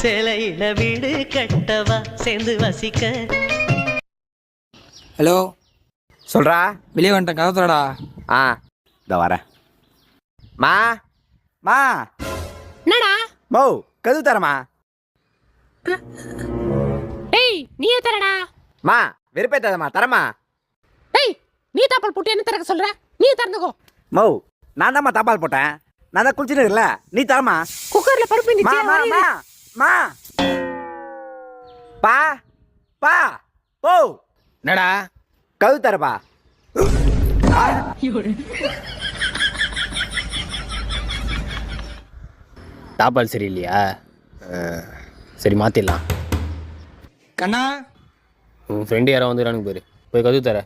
சேலையில வீடு கட்டவா சேர்ந்து வசிக்க. ஹலோ சொல்றா. வெளியே வந்துட்டேன், கதை தரடா. ஆ இதோ வரேன். மா மா என்னடா? மோ கது தரமா. டேய் நீயே தரடா. மா வெறுப்பேத்தாதம்மா, தரமா. டேய் நீ தாப்பால் போட்டு என்ன திறக்க சொல்ற? நீ திறந்துக்கோ. மோ நான் தான்மா தாப்பால் போட்டேன், நான் தான் குளிச்சுட்டு இருக்கல, நீ தரமா. குக்கர்ல பருப்பு மா நிச்சயம் மா வரையுது. மா மா பா பா போ. என்னடா? கது தரப்பா. தாப்பால் சரியில்லையா? சரி மாற்றிடலாம். கண்ணா உன் ஃப்ரெண்டு யாரோ வந்துடுறானுங்க பேர், போய் கதவு தர.